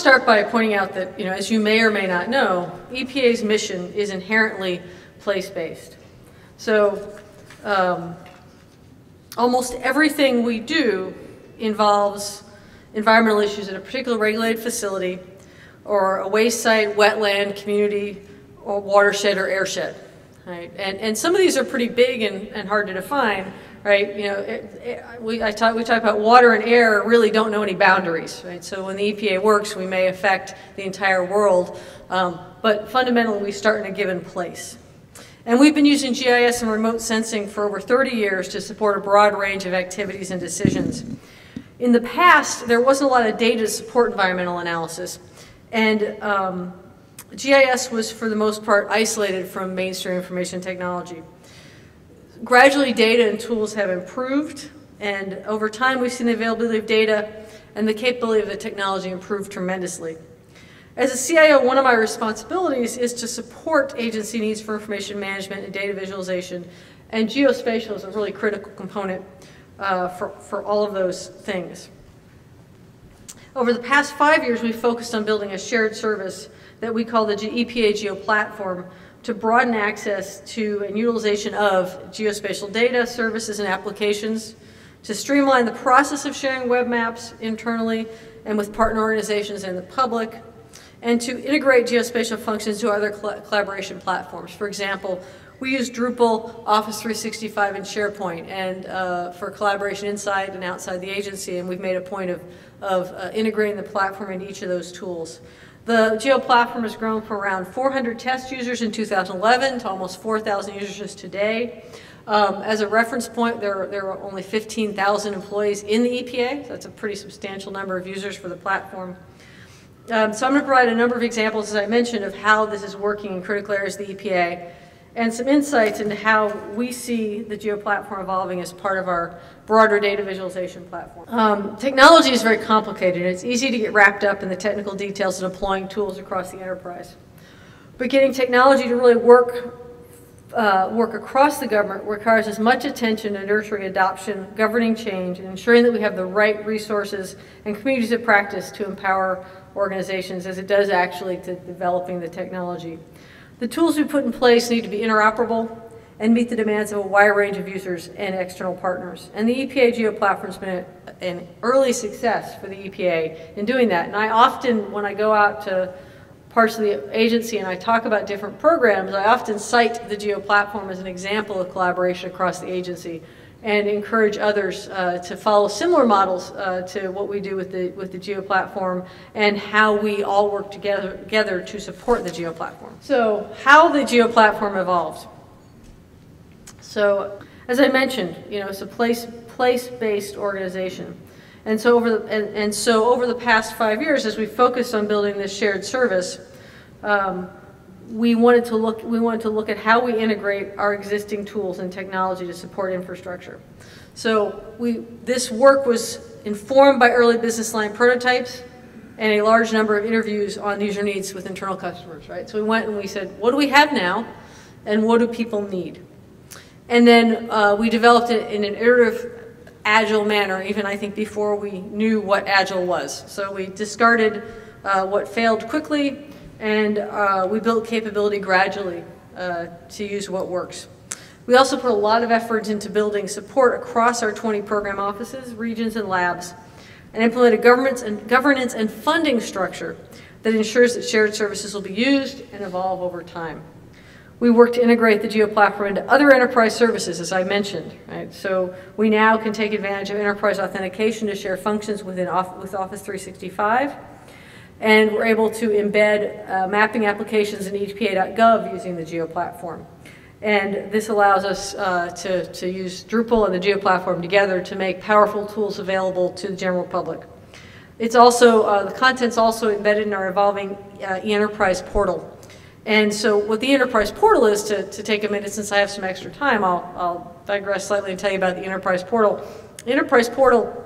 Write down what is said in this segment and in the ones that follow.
start by pointing out that, as you may or may not know, EPA's mission is inherently place-based. So almost everything we do involves environmental issues at a particular regulated facility or a waste site, wetland, community, or watershed or airshed. Right? And some of these are pretty big and hard to define. Right? We talk about water and air really don't know any boundaries. Right? So when the EPA works, we may affect the entire world, but fundamentally we start in a given place. And we've been using GIS and remote sensing for over 30 years to support a broad range of activities and decisions. In the past, there wasn't a lot of data to support environmental analysis, and GIS was, for the most part, isolated from mainstream information technology. Gradually, data and tools have improved, and over time, we've seen the availability of data and the capability of the technology improve tremendously. As a CIO, one of my responsibilities is to support agency needs for information management and data visualization, and geospatial is a really critical component for all of those things. Over the past 5 years, we've focused on building a shared service that we call the EPA Geo Platform to broaden access to and utilization of geospatial data, services, and applications, to streamline the process of sharing web maps internally and with partner organizations and the public, and to integrate geospatial functions to other collaboration platforms. For example, we use Drupal, Office 365, and SharePoint, and for collaboration inside and outside the agency, and we've made a point of integrating the platform into each of those tools. The Geo Platform has grown from around 400 test users in 2011 to almost 4,000 users today. As a reference point, there are only 15,000 employees in the EPA, so that's a pretty substantial number of users for the platform. So I'm going to provide a number of examples, as I mentioned, of how this is working in critical areas of the EPA, and some insights into how we see the Geo Platform evolving as part of our broader data visualization platform. Technology is very complicated. It's easy to get wrapped up in the technical details of deploying tools across the enterprise. But getting technology to really work across the government requires as much attention to nurturing adoption, governing change, and ensuring that we have the right resources and communities of practice to empower organizations as it does actually to developing the technology. The tools we put in place need to be interoperable and meet the demands of a wide range of users and external partners. And the EPA Geo Platform has been an early success for the EPA in doing that. And I often, when I go out to parts of the agency and I talk about different programs, I often cite the Geo Platform as an example of collaboration across the agency and encourage others to follow similar models to what we do with the Geo Platform and how we all work together to support the Geo Platform. So how the Geo Platform evolved. So as I mentioned, it's a place-based organization. And so over the past 5 years, as we focused on building this shared service, we wanted to look at how we integrate our existing tools and technology to support infrastructure. So this work was informed by early business line prototypes and a large number of interviews on user needs with internal customers, right? So we went and we said, what do we have now and what do people need? And then we developed it in an iterative, agile manner, even I think before we knew what agile was. So we discarded what failed quickly, and we built capability gradually to use what works. We also put a lot of effort into building support across our 20 program offices, regions, and labs, and implemented governance and funding structure that ensures that shared services will be used and evolve over time. We work to integrate the Geo Platform into other enterprise services, as I mentioned. Right? So we now can take advantage of enterprise authentication to share functions with Office 365. And we're able to embed mapping applications in EPA.gov using the Geo Platform. And this allows us to use Drupal and the Geo Platform together to make powerful tools available to the general public. It's also, the content's also embedded in our evolving e-enterprise portal. And so what the enterprise portal is, to take a minute since I have some extra time, I'll digress slightly and tell you about the enterprise portal. The enterprise portal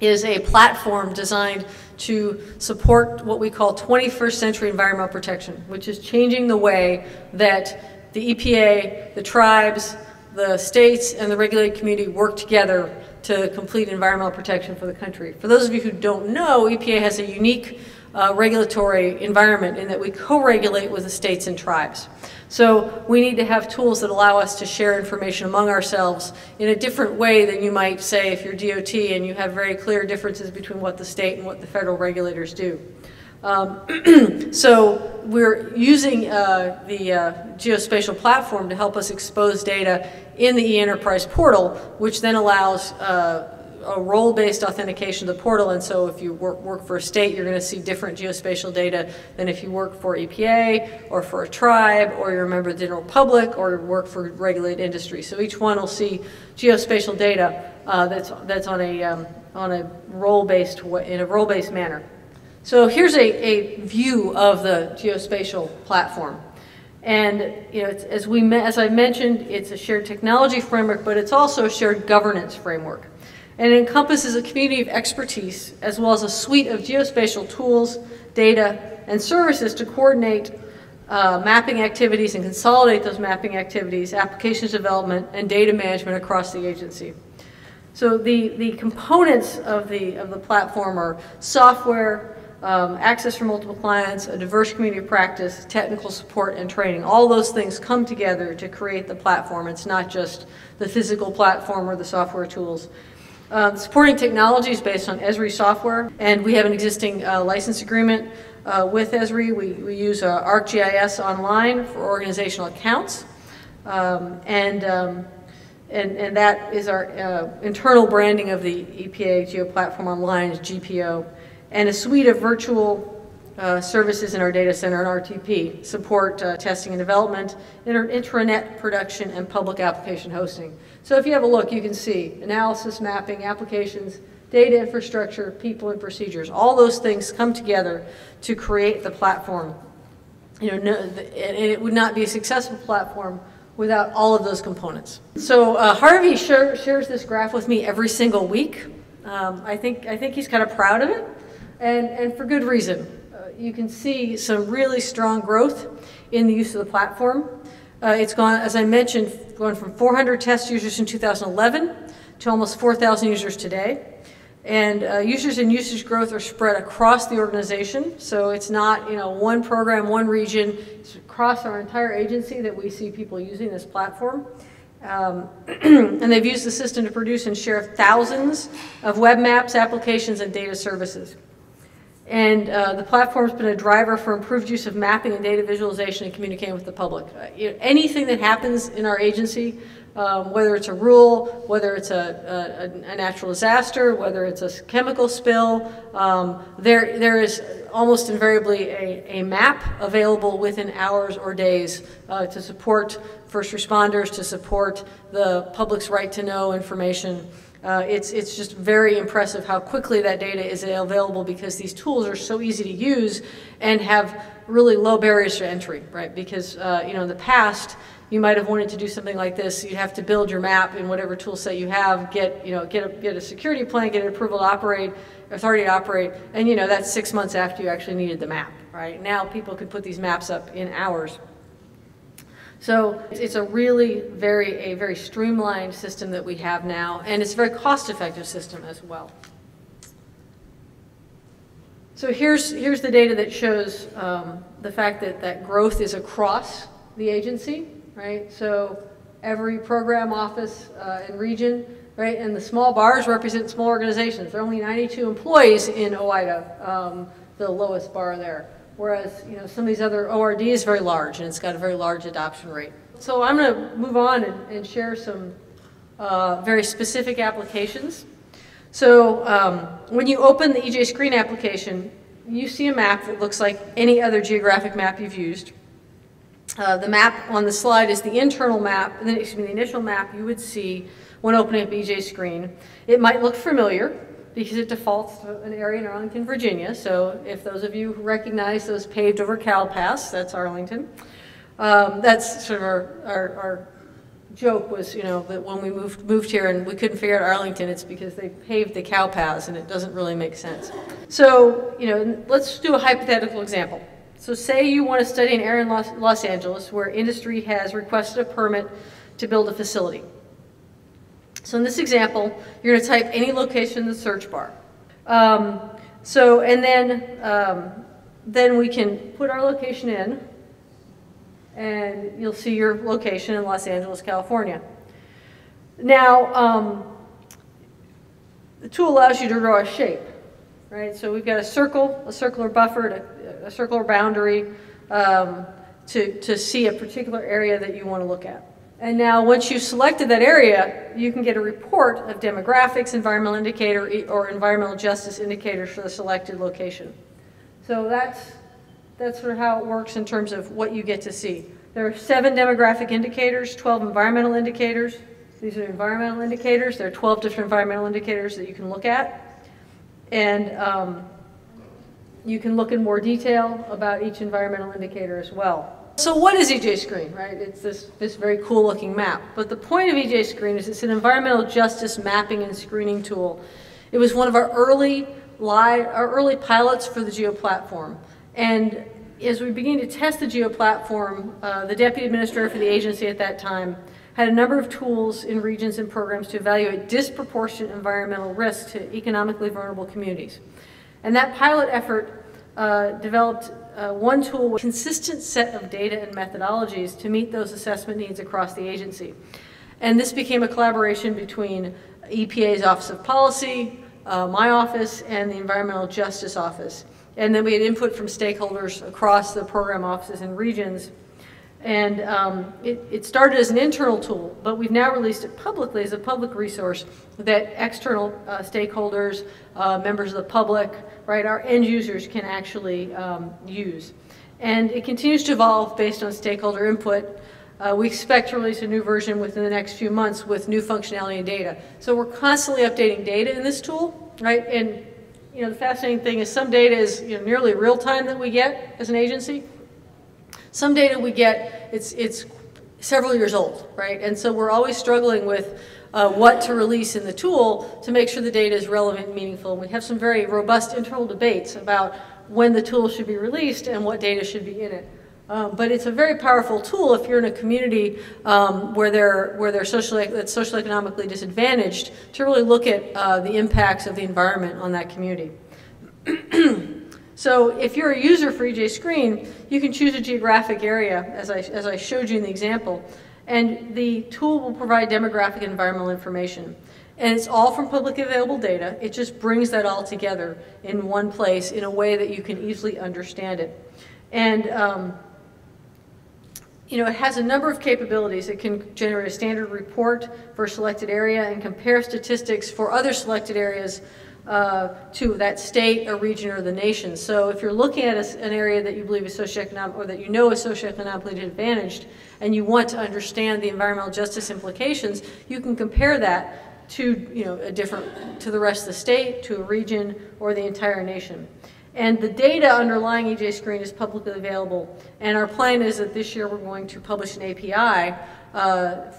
is a platform designed to support what we call 21st century environmental protection, which is changing the way that the EPA, the tribes, the states, and the regulated community work together to complete environmental protection for the country. For those of you who don't know, EPA has a unique regulatory environment in that we co-regulate with the states and tribes. So we need to have tools that allow us to share information among ourselves in a different way than you might say if you're DOT and you have very clear differences between what the state and what the federal regulators do. So we're using the Geospatial platform to help us expose data in the eEnterprise portal, which then allows a role-based authentication of the portal. And so if you work for a state, you're going to see different geospatial data than if you work for EPA or for a tribe or you're a member of the general public or work for regulated industry. So each one will see geospatial data that's on a role-based manner. So here's a view of the Geospatial platform. And as I mentioned, it's a shared technology framework, but it's also a shared governance framework. And it encompasses a community of expertise as well as a suite of geospatial tools, data, and services to coordinate mapping activities and consolidate those mapping activities, applications development, and data management across the agency. So the components of the platform are software, access for multiple clients, a diverse community of practice, technical support, and training. All those things come together to create the platform. It's not just the physical platform or the software tools. Supporting technology is based on Esri software, and we have an existing license agreement with Esri. We use ArcGIS Online for organizational accounts, and that is our internal branding of the EPA Geo Platform Online is GPO, and a suite of virtual services in our data center and RTP support testing and development, intranet production, and public application hosting. So if you have a look, you can see analysis, mapping, applications, data infrastructure, people, and procedures. All those things come together to create the platform. And it would not be a successful platform without all of those components. So Harvey shares this graph with me every single week. I think he's kind of proud of it, and for good reason. You can see some really strong growth in the use of the platform. It's gone, as I mentioned, going from 400 test users in 2011 to almost 4,000 users today. And users and usage growth are spread across the organization. So it's not, one program, one region. It's across our entire agency that we see people using this platform. And they've used the system to produce and share thousands of web maps, applications, and data services. And the platform's been a driver for improved use of mapping and data visualization and communicating with the public. Anything that happens in our agency, whether it's a rule, whether it's a natural disaster, whether it's a chemical spill, there is almost invariably a map available within hours or days to support first responders, to support the public's right to know information. It's just very impressive how quickly that data is available because these tools are so easy to use and have really low barriers to entry, right? Because in the past, you might have wanted to do something like this. You'd have to build your map in whatever tool set you have, get a security plan, get an approval to operate, authority to operate, and that's 6 months after you actually needed the map, right? Now people can put these maps up in hours. So it's a really very streamlined system that we have now, and it's a very cost-effective system as well. So here's the data that shows the fact that growth is across the agency, right? So every program, office, and region, right? And the small bars represent small organizations. There are only 92 employees in OIDA, the lowest bar there. Whereas, some of these other ORD is very large, and it's got a very large adoption rate. So I'm going to move on and share some very specific applications. So when you open the EJ Screen application, you see a map that looks like any other geographic map you've used. The map on the slide is the internal map, and then, the initial map you would see when opening up EJ Screen. It might look familiar, because it defaults to an area in Arlington, Virginia. So if those of you who recognize those paved over cow paths, that's Arlington. That's sort of our joke was, that when we moved here and we couldn't figure out Arlington, it's because they paved the cow paths and it doesn't really make sense. So, let's do a hypothetical example. So say you want to study an area in Los Angeles where industry has requested a permit to build a facility. So in this example, you're going to type any location in the search bar. And then then we can put our location in, and you'll see your location in Los Angeles, California. Now, the tool allows you to draw a shape, right? So we've got a circle, a circular buffer, a circular boundary to see a particular area that you want to look at. And now once you've selected that area, you can get a report of demographics, environmental indicator, or environmental justice indicators for the selected location. So that's sort of how it works in terms of what you get to see. There are 7 demographic indicators, 12 environmental indicators. These are environmental indicators. There are 12 different environmental indicators that you can look at. And you can look in more detail about each environmental indicator as well. So what is EJ Screen, right? It's this very cool looking map. But the point of EJ Screen is it's an environmental justice mapping and screening tool. It was one of our early pilots for the Geo Platform. And as we began to test the Geo Platform, the deputy administrator for the agency at that time had a number of tools in regions and programs to evaluate disproportionate environmental risks to economically vulnerable communities. And that pilot effort developed one tool with a consistent set of data and methodologies to meet those assessment needs across the agency. And this became a collaboration between EPA's Office of Policy, my office, and the Environmental Justice Office. And then we had input from stakeholders across the program offices and regions. And it started as an internal tool, but we've now released it publicly as a public resource that external stakeholders, members of the public, right, our end users can actually use. And it continues to evolve based on stakeholder input. We expect to release a new version within the next few months with new functionality and data. So we're constantly updating data in this tool, right? And you know, the fascinating thing is some data is nearly real time that we get as an agency. Some data we get, it's several years old, right? And so we're always struggling with what to release in the tool to make sure the data is relevant and meaningful. And we have some very robust internal debates about when the tool should be released and what data should be in it. But it's a very powerful tool if you're in a community where they're socioeconomically disadvantaged to really look at the impacts of the environment on that community. So if you're a user for EJ Screen, you can choose a geographic area, as I showed you in the example, and the tool will provide demographic and environmental information. And it's all from publicly available data. It just brings that all together in one place in a way that you can easily understand it. And it has a number of capabilities. It can generate a standard report for a selected area and compare statistics for other selected areas to that state or region or the nation. So if you're looking at an area that you believe is socioeconomic or that you know is socioeconomically disadvantaged and you want to understand the environmental justice implications, you can compare that to to the rest of the state, to a region, or the entire nation. And the data underlying EJ Screen is publicly available. And our plan is that this year we're going to publish an API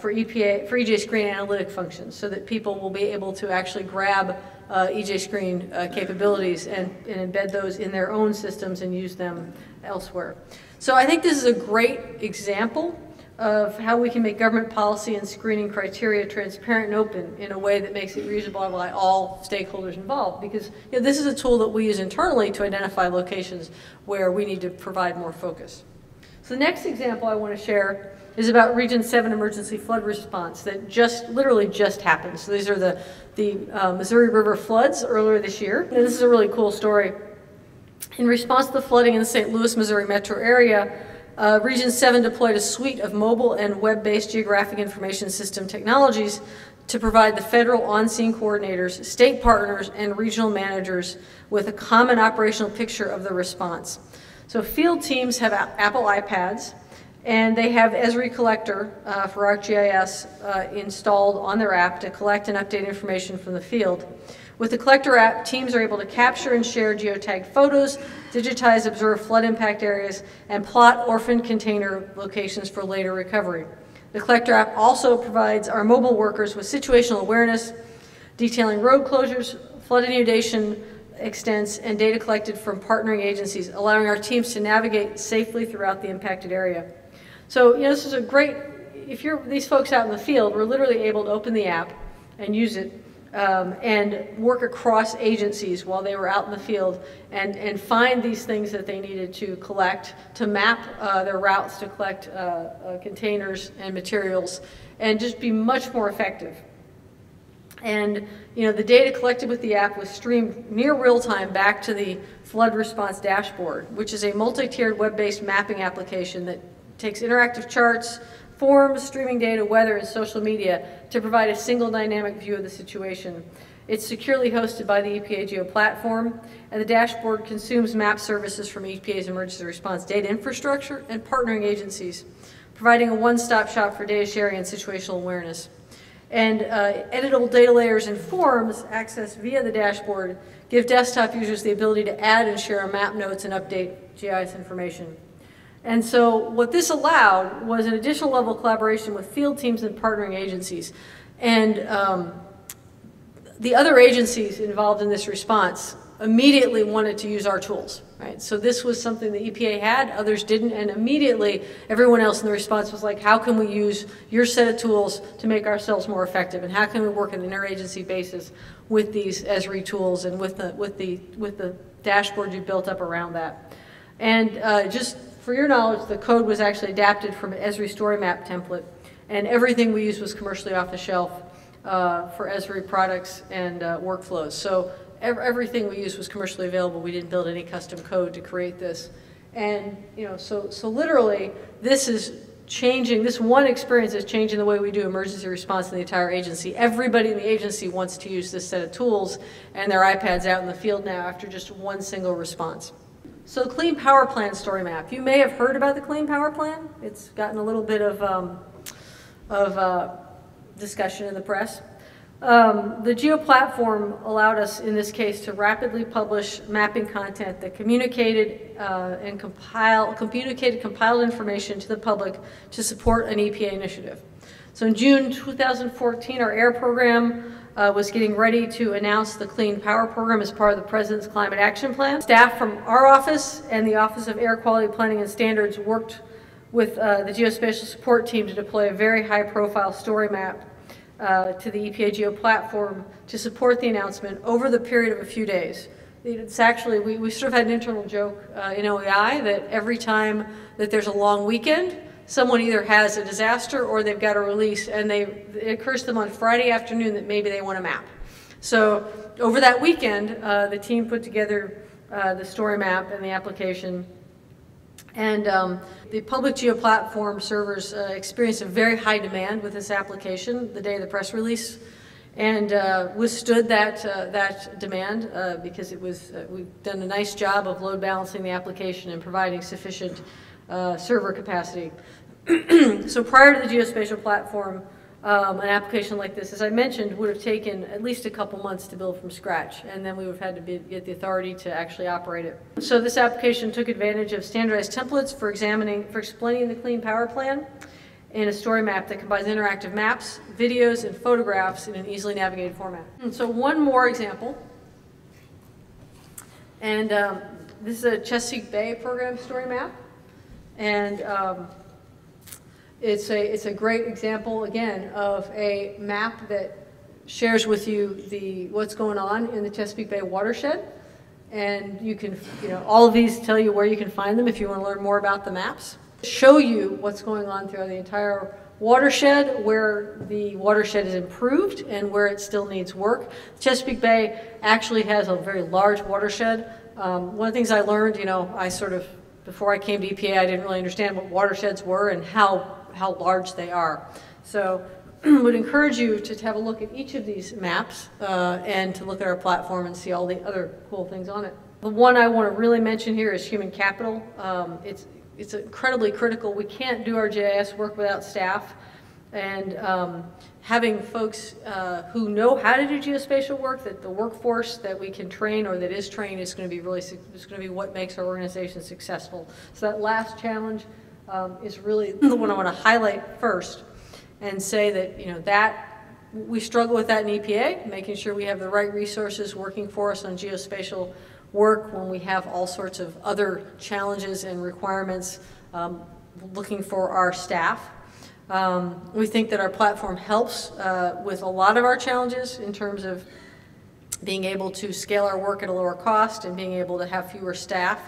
for EJ Screen analytic functions so that people will be able to actually grab EJ Screen capabilities and embed those in their own systems and use them elsewhere. So I think this is a great example of how we can make government policy and screening criteria transparent and open in a way that makes it usable by all stakeholders involved. Because this is a tool that we use internally to identify locations where we need to provide more focus. So the next example I want to share is about Region 7 emergency flood response that literally just happened. So these are the Missouri River floods earlier this year. And this is a really cool story. In response to the flooding in the St. Louis, Missouri metro area, Region 7 deployed a suite of mobile and web-based geographic information system technologies to provide the federal on-scene coordinators, state partners, and regional managers with a common operational picture of the response. So field teams have Apple iPads, and they have Esri Collector for ArcGIS installed on their app to collect and update information from the field. With the Collector app, teams are able to capture and share geotagged photos, digitize observed flood impact areas, and plot orphaned container locations for later recovery. The Collector app also provides our mobile workers with situational awareness, detailing road closures, flood inundation extents, and data collected from partnering agencies, allowing our teams to navigate safely throughout the impacted area. So, this is a great, if you're these folks out in the field, we're literally able to open the app and use it and work across agencies while they were out in the field and find these things that they needed to collect, to map their routes, to collect containers and materials, and just be much more effective. And the data collected with the app was streamed near real time back to the flood response dashboard, which is a multi-tiered web-based mapping application that takes interactive charts, forms, streaming data, weather, and social media to provide a single dynamic view of the situation. It's securely hosted by the EPA Geo Platform, and the dashboard consumes map services from EPA's emergency response data infrastructure and partnering agencies, providing a one-stop shop for data sharing and situational awareness. And editable data layers and forms accessed via the dashboard give desktop users the ability to add and share map notes and update GIS information. And so what this allowed was an additional level of collaboration with field teams and partnering agencies. And the other agencies involved in this response immediately wanted to use our tools, right? So this was something the EPA had, others didn't, and immediately everyone else in the response was like, how can we use your set of tools to make ourselves more effective? And how can we work on an interagency basis with these Esri tools and with the dashboard you built up around that? And just for your knowledge, the code was actually adapted from an Esri story map template, and everything we used was commercially off the shelf for Esri products and workflows. So everything we used was commercially available. We didn't build any custom code to create this. And so literally, this is changing, this one experience is changing the way we do emergency response in the entire agency. Everybody in the agency wants to use this set of tools and their iPads out in the field now after just one single response. So the Clean Power Plan story map. You may have heard about the Clean Power Plan. It's gotten a little bit of discussion in the press. The Geo Platform allowed us, in this case, to rapidly publish mapping content that communicated compiled information to the public to support an EPA initiative. So in June 2014, our AIR program was getting ready to announce the Clean Power Program as part of the President's Climate Action Plan. Staff from our office and the Office of Air Quality Planning and Standards worked with the Geospatial support team to deploy a very high-profile story map to the EPA Geo Platform to support the announcement over the period of a few days. It's actually, we sort of had an internal joke in OEI that every time that there's a long weekend, someone either has a disaster or they've got a release, and it occurs to them on Friday afternoon that maybe they want a map. So over that weekend, the team put together the story map and the application. And the public Geo Platform servers experienced a very high demand with this application the day of the press release, and withstood that demand because it was we've done a nice job of load balancing the application and providing sufficient server capacity. So prior to the Geospatial platform, an application like this, as I mentioned, would have taken at least a couple months to build from scratch, and then we would have had to get the authority to actually operate it. So this application took advantage of standardized templates for explaining the Clean Power Plan in a story map that combines interactive maps, videos, and photographs in an easily navigated format. And so one more example, and this is a Chesapeake Bay program story map, and it's a great example, again, of a map that shares with you what's going on in the Chesapeake Bay watershed. And you can, all of these tell you where you can find them if you want to learn more about the maps. Show you what's going on throughout the entire watershed, where the watershed is improved and where it still needs work. Chesapeake Bay actually has a very large watershed. One of the things I learned, before I came to EPA, I didn't really understand what watersheds were and how large they are. So I would encourage you to have a look at each of these maps and to look at our platform and see all the other cool things on it. The one I want to really mention here is human capital. It's incredibly critical. We can't do our GIS work without staff, and having folks who know how to do geospatial work, that the workforce that we can train or that is trained is going to be what makes our organization successful. So that last challenge is really the one I want to highlight first, and say that that we struggle with that in EPA, making sure we have the right resources working for us on geospatial work when we have all sorts of other challenges and requirements looking for our staff. We think that our platform helps with a lot of our challenges in terms of being able to scale our work at a lower cost and being able to have fewer staff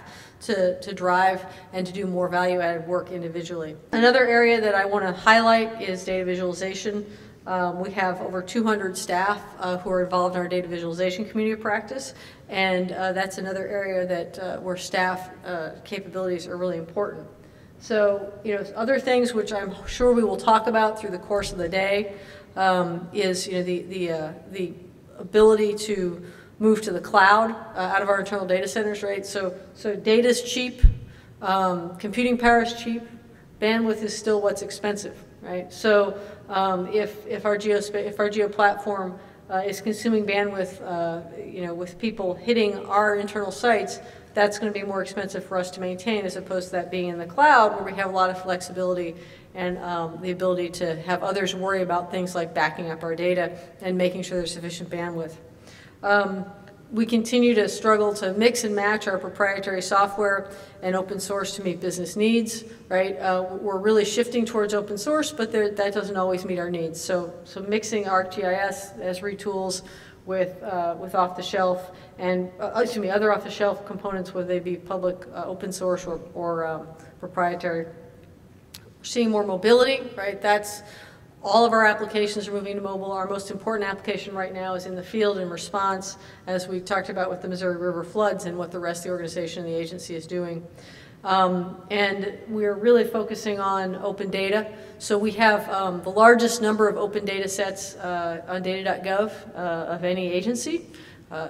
to drive and to do more value-added work individually. Another area that I want to highlight is data visualization. We have over 200 staff who are involved in our data visualization community of practice, and that's another area that where staff capabilities are really important. So, other things which I'm sure we will talk about through the course of the day is the ability to move to the cloud out of our internal data centers, right? So data is cheap, computing power is cheap, bandwidth is still what's expensive, right? So if our Geo Platform is consuming bandwidth, with people hitting our internal sites, that's going to be more expensive for us to maintain as opposed to that being in the cloud where we have a lot of flexibility and the ability to have others worry about things like backing up our data and making sure there's sufficient bandwidth. We continue to struggle to mix and match our proprietary software and open source to meet business needs, right? We're really shifting towards open source, but that doesn't always meet our needs. So mixing ArcGIS, Esri tools with off-the-shelf and, other off-the-shelf components, whether they be public, open source or proprietary. We're seeing more mobility, right? All of our applications are moving to mobile. Our most important application right now is in the field in response, as we talked about with the Missouri River floods and what the rest of the organization and the agency is doing. And we're really focusing on open data. So we have the largest number of open data sets on data.gov of any agency.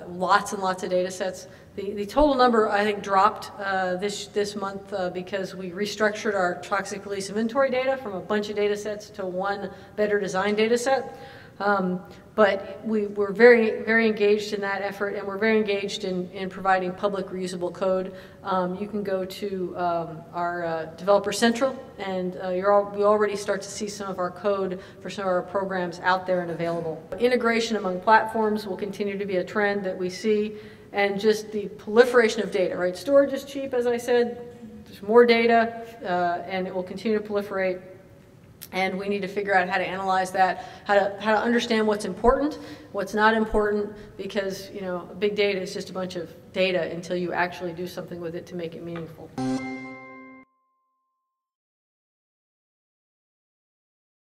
Lots and lots of data sets. The total number, I think, dropped this month because we restructured our toxic release inventory data from a bunch of data sets to one better designed data set. But we're very, very engaged in that effort, and we're very engaged in providing public reusable code. You can go to our Developer Central, and we already start to see some of our code for some of our programs out there and available. Integration among platforms will continue to be a trend that we see, and just the proliferation of data, right? Storage is cheap, as I said. There's more data, and it will continue to proliferate. And we need to figure out how to analyze that, how to understand what's important, what's not important, because big data is just a bunch of data until you actually do something with it to make it meaningful.